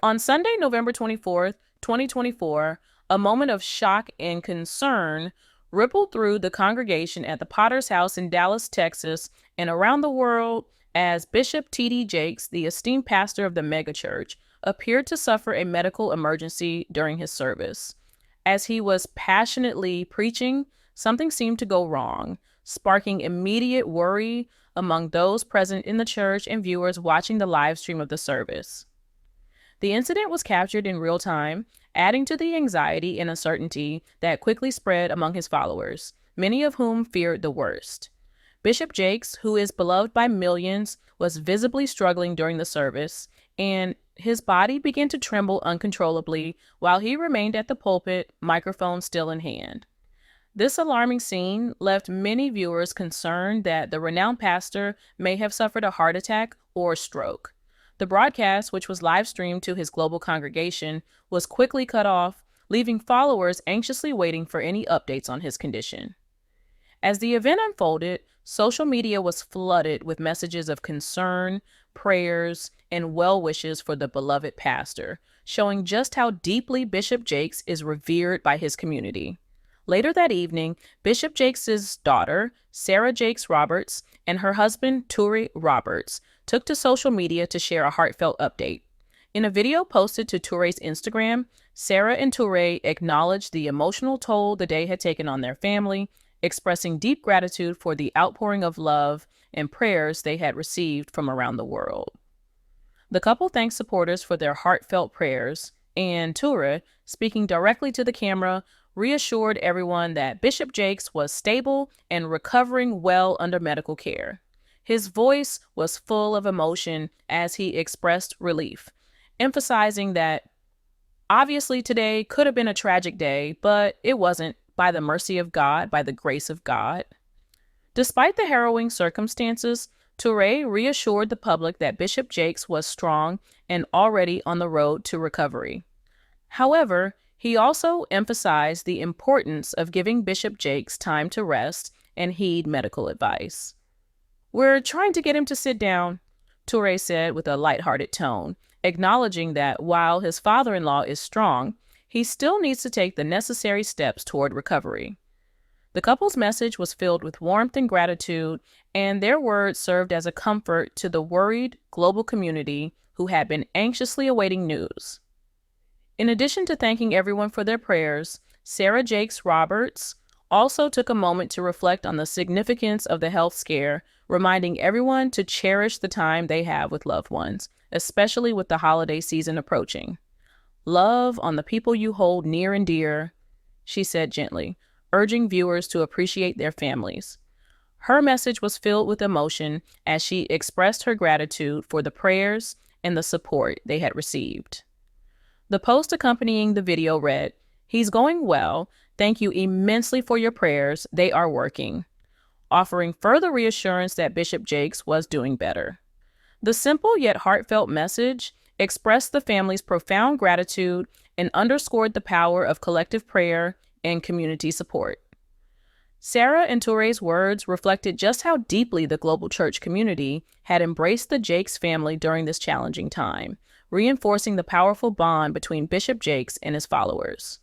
On Sunday, November 24th, 2024, a moment of shock and concern rippled through the congregation at the Potter's House in Dallas, Texas, and around the world as Bishop T.D. Jakes, the esteemed pastor of the megachurch, appeared to suffer a medical emergency during his service. As he was passionately preaching, something seemed to go wrong, sparking immediate worry among those present in the church and viewers watching the live stream of the service. The incident was captured in real time, adding to the anxiety and uncertainty that quickly spread among his followers, many of whom feared the worst. Bishop Jakes, who is beloved by millions, was visibly struggling during the service, and his body began to tremble uncontrollably while he remained at the pulpit, microphone still in hand. This alarming scene left many viewers concerned that the renowned pastor may have suffered a heart attack or stroke. The broadcast, which was live streamed to his global congregation, was quickly cut off, leaving followers anxiously waiting for any updates on his condition. As the event unfolded, social media was flooded with messages of concern, prayers, and well wishes for the beloved pastor, showing just how deeply Bishop Jakes is revered by his community. Later that evening, Bishop Jakes' daughter, Sarah Jakes Roberts, and her husband, Ture Roberts, took to social media to share a heartfelt update. In a video posted to Ture's Instagram, Sarah and Ture acknowledged the emotional toll the day had taken on their family, expressing deep gratitude for the outpouring of love and prayers they had received from around the world. The couple thanked supporters for their heartfelt prayers, and Ture, speaking directly to the camera, reassured everyone that Bishop Jakes was stable and recovering well under medical care. His voice was full of emotion as he expressed relief, emphasizing that obviously today could have been a tragic day, but it wasn't, by the mercy of God, by the grace of God. Despite the harrowing circumstances, Ture reassured the public that Bishop Jakes was strong and already on the road to recovery. However, he also emphasized the importance of giving Bishop Jakes time to rest and heed medical advice. "We're trying to get him to sit down," Ture said with a lighthearted tone, acknowledging that while his father-in-law is strong, he still needs to take the necessary steps toward recovery. The couple's message was filled with warmth and gratitude, and their words served as a comfort to the worried global community who had been anxiously awaiting news. In addition to thanking everyone for their prayers, Sarah Jakes Roberts also took a moment to reflect on the significance of the health scare, reminding everyone to cherish the time they have with loved ones, especially with the holiday season approaching. "Love on the people you hold near and dear," she said gently, urging viewers to appreciate their families. Her message was filled with emotion as she expressed her gratitude for the prayers and the support they had received. The post accompanying the video read, "He's going well. Thank you immensely for your prayers. They are working," offering further reassurance that Bishop Jakes was doing better. The simple yet heartfelt message expressed the family's profound gratitude and underscored the power of collective prayer and community support. Sarah and Ture's words reflected just how deeply the global church community had embraced the Jakes family during this challenging time, reinforcing the powerful bond between Bishop Jakes and his followers.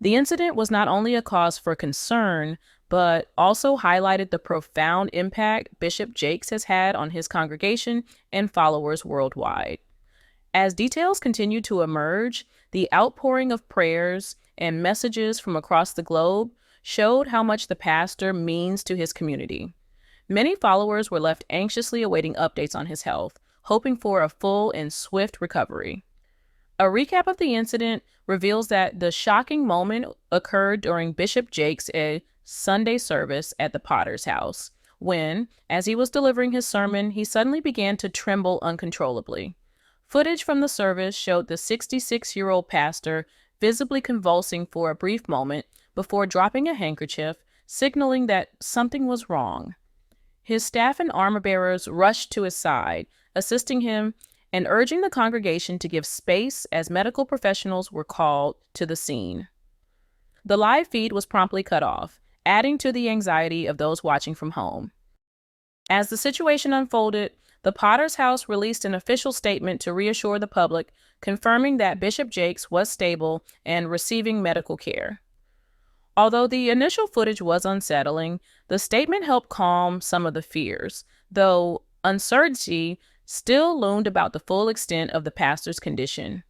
The incident was not only a cause for concern, but also highlighted the profound impact Bishop Jakes has had on his congregation and followers worldwide. As details continue to emerge, the outpouring of prayers and messages from across the globe showed how much the pastor means to his community. Many followers were left anxiously awaiting updates on his health, hoping for a full and swift recovery. A recap of the incident reveals that the shocking moment occurred during Bishop Jakes' Sunday service at the Potter's House, when, as he was delivering his sermon, he suddenly began to tremble uncontrollably. Footage from the service showed the 66-year-old pastor visibly convulsing for a brief moment before dropping a handkerchief, signaling that something was wrong. His staff and armor-bearers rushed to his side, assisting him and urging the congregation to give space as medical professionals were called to the scene. The live feed was promptly cut off, adding to the anxiety of those watching from home. As the situation unfolded, the Potter's House released an official statement to reassure the public confirming that Bishop Jakes was stable and receiving medical care. Although the initial footage was unsettling, the statement helped calm some of the fears, though uncertainty still loomed about the full extent of the pastor's condition.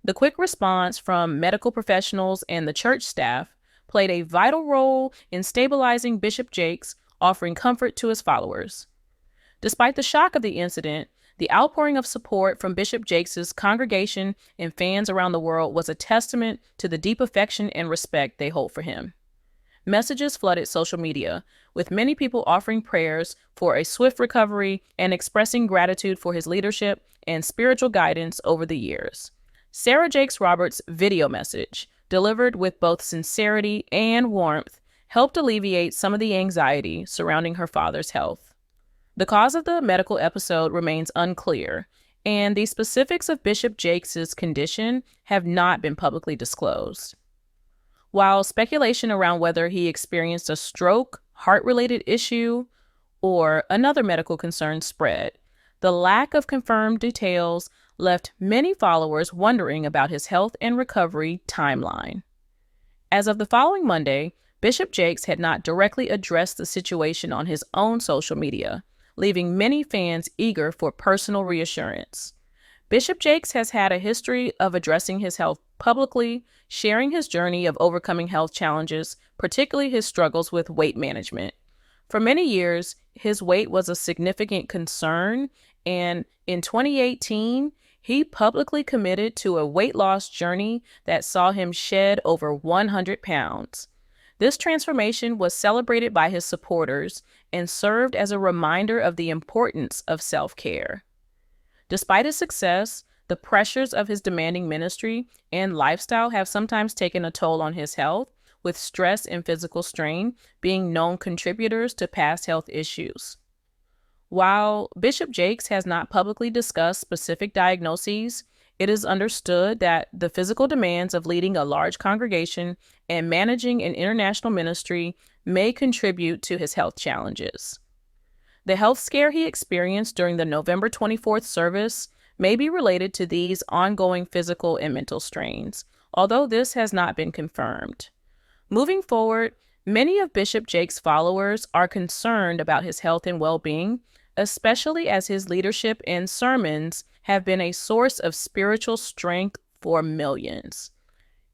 The quick response from medical professionals and the church staff played a vital role in stabilizing Bishop Jakes, offering comfort to his followers. Despite the shock of the incident, the outpouring of support from Bishop Jakes' congregation and fans around the world was a testament to the deep affection and respect they hold for him. Messages flooded social media, with many people offering prayers for a swift recovery and expressing gratitude for his leadership and spiritual guidance over the years. Sarah Jakes Roberts' video message, delivered with both sincerity and warmth, helped alleviate some of the anxiety surrounding her father's health. The cause of the medical episode remains unclear, and the specifics of Bishop Jakes' condition have not been publicly disclosed. While speculation around whether he experienced a stroke, heart-related issue, or another medical concern spread, the lack of confirmed details left many followers wondering about his health and recovery timeline. As of the following Monday, Bishop Jakes had not directly addressed the situation on his own social media, leaving many fans eager for personal reassurance. Bishop Jakes has had a history of addressing his health publicly, sharing his journey of overcoming health challenges, particularly his struggles with weight management. For many years, his weight was a significant concern, and in 2018, he publicly committed to a weight loss journey that saw him shed over 100 pounds. This transformation was celebrated by his supporters and served as a reminder of the importance of self-care. Despite his success, the pressures of his demanding ministry and lifestyle have sometimes taken a toll on his health, with stress and physical strain being known contributors to past health issues. While Bishop Jakes has not publicly discussed specific diagnoses, it is understood that the physical demands of leading a large congregation and managing an international ministry may contribute to his health challenges. The health scare he experienced during the November 24th service may be related to these ongoing physical and mental strains, although this has not been confirmed. Moving forward, many of Bishop Jakes' followers are concerned about his health and well-being, especially as his leadership and sermons have been a source of spiritual strength for millions.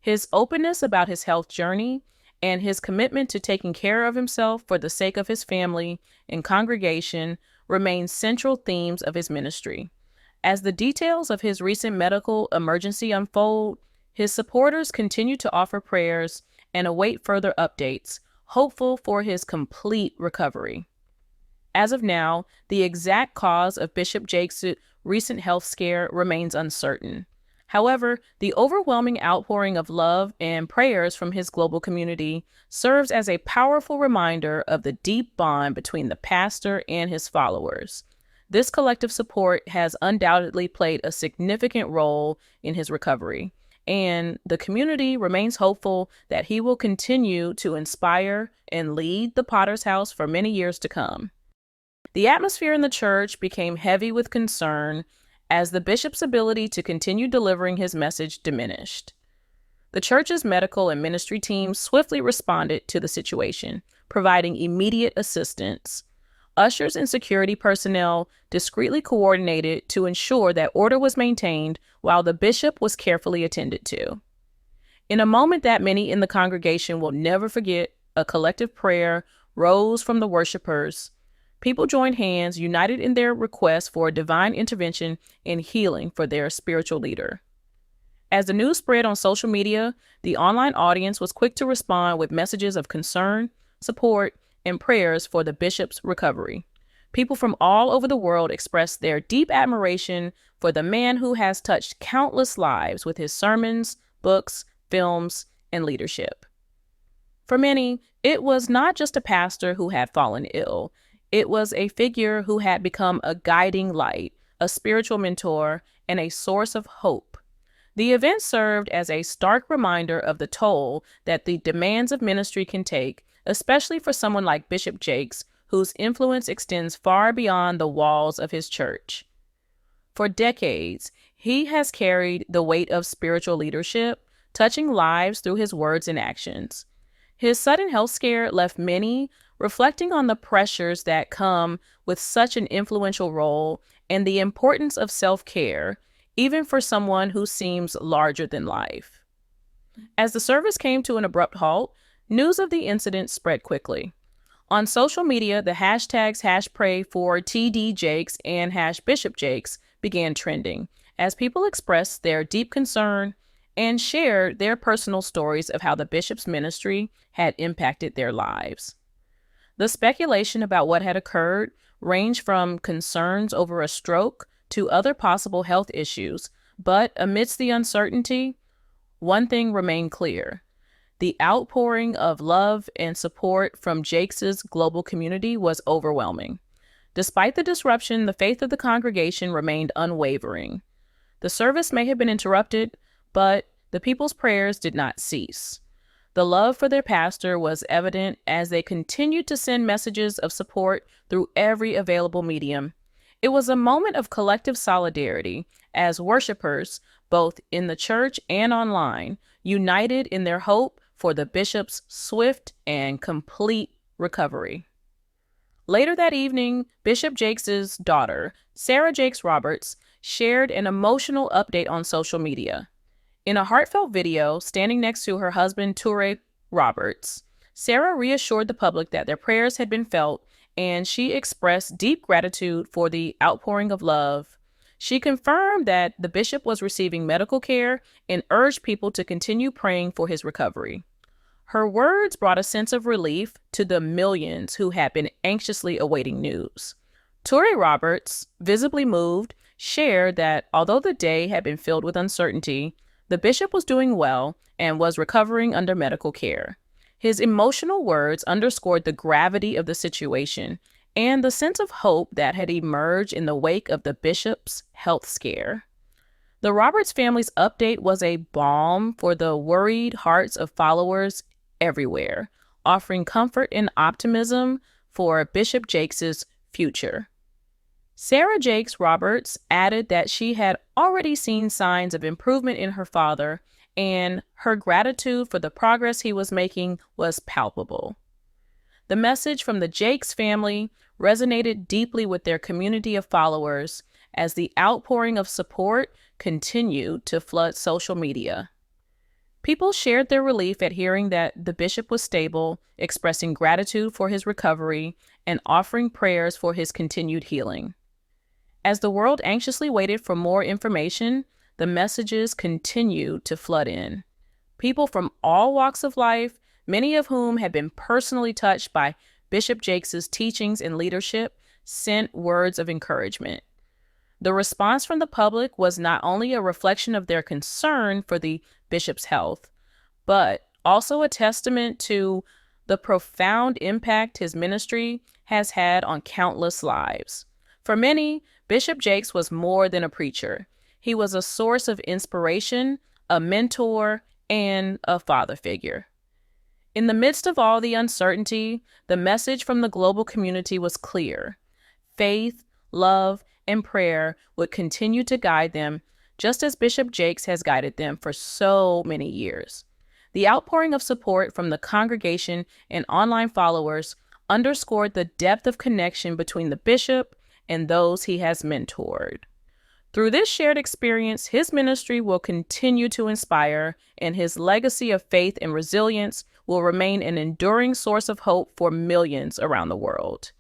His openness about his health journey and his commitment to taking care of himself for the sake of his family and congregation remain central themes of his ministry. As the details of his recent medical emergency unfold, his supporters continue to offer prayers and await further updates, hopeful for his complete recovery. As of now, the exact cause of Bishop Jakes' recent health scare remains uncertain. However, the overwhelming outpouring of love and prayers from his global community serves as a powerful reminder of the deep bond between the pastor and his followers. This collective support has undoubtedly played a significant role in his recovery, and the community remains hopeful that he will continue to inspire and lead the Potter's House for many years to come. The atmosphere in the church became heavy with concern as the bishop's ability to continue delivering his message diminished. The church's medical and ministry teams swiftly responded to the situation, providing immediate assistance. Ushers and security personnel discreetly coordinated to ensure that order was maintained while the bishop was carefully attended to. In a moment that many in the congregation will never forget, a collective prayer rose from the worshipers. People joined hands, united in their request for divine intervention and healing for their spiritual leader. As the news spread on social media, the online audience was quick to respond with messages of concern, support, and prayers for the bishop's recovery. People from all over the world expressed their deep admiration for the man who has touched countless lives with his sermons, books, films, and leadership. For many, it was not just a pastor who had fallen ill. It was a figure who had become a guiding light, a spiritual mentor, and a source of hope. The event served as a stark reminder of the toll that the demands of ministry can take, especially for someone like Bishop Jakes, whose influence extends far beyond the walls of his church. For decades, He has carried the weight of spiritual leadership, touching lives through his words and actions. His sudden health scare left many reflecting on the pressures that come with such an influential role and the importance of self-care, even for someone who seems larger than life. As the service came to an abrupt halt, news of the incident spread quickly. On social media, the hashtags #PrayForTD Jakes and #BishopJakes began trending as people expressed their deep concern and shared their personal stories of how the bishop's ministry had impacted their lives. The speculation about what had occurred ranged from concerns over a stroke to other possible health issues, but amidst the uncertainty, one thing remained clear. The outpouring of love and support from Jakes' global community was overwhelming. Despite the disruption, the faith of the congregation remained unwavering. The service may have been interrupted, but the people's prayers did not cease. The love for their pastor was evident as they continued to send messages of support through every available medium. It was a moment of collective solidarity as worshipers, both in the church and online, united in their hope for the bishop's swift and complete recovery. Later that evening, Bishop Jakes' daughter, Sarah Jakes Roberts, shared an emotional update on social media. In a heartfelt video, standing next to her husband, Toure Roberts, Sarah reassured the public that their prayers had been felt, and she expressed deep gratitude for the outpouring of love. She confirmed that the bishop was receiving medical care and urged people to continue praying for his recovery. Her words brought a sense of relief to the millions who had been anxiously awaiting news. Toure Roberts, visibly moved, shared that although the day had been filled with uncertainty, the bishop was doing well and was recovering under medical care. His emotional words underscored the gravity of the situation and the sense of hope that had emerged in the wake of the bishop's health scare. The Roberts family's update was a balm for the worried hearts of followers everywhere, offering comfort and optimism for Bishop Jakes' future. Sarah Jakes Roberts added that she had already seen signs of improvement in her father, and her gratitude for the progress he was making was palpable. The message from the Jakes family resonated deeply with their community of followers as the outpouring of support continued to flood social media. People shared their relief at hearing that the bishop was stable, expressing gratitude for his recovery, and offering prayers for his continued healing. As the world anxiously waited for more information, the messages continued to flood in. People from all walks of life, many of whom had been personally touched by Bishop Jakes' teachings and leadership, sent words of encouragement. The response from the public was not only a reflection of their concern for the bishop's health, but also a testament to the profound impact his ministry has had on countless lives. For many, Bishop Jakes was more than a preacher. He was a source of inspiration, a mentor, and a father figure. In the midst of all the uncertainty, the message from the global community was clear. Faith, love, and prayer would continue to guide them, just as Bishop Jakes has guided them for so many years. The outpouring of support from the congregation and online followers underscored the depth of connection between the bishop and those he has mentored. Through this shared experience, his ministry will continue to inspire, and his legacy of faith and resilience will remain an enduring source of hope for millions around the world.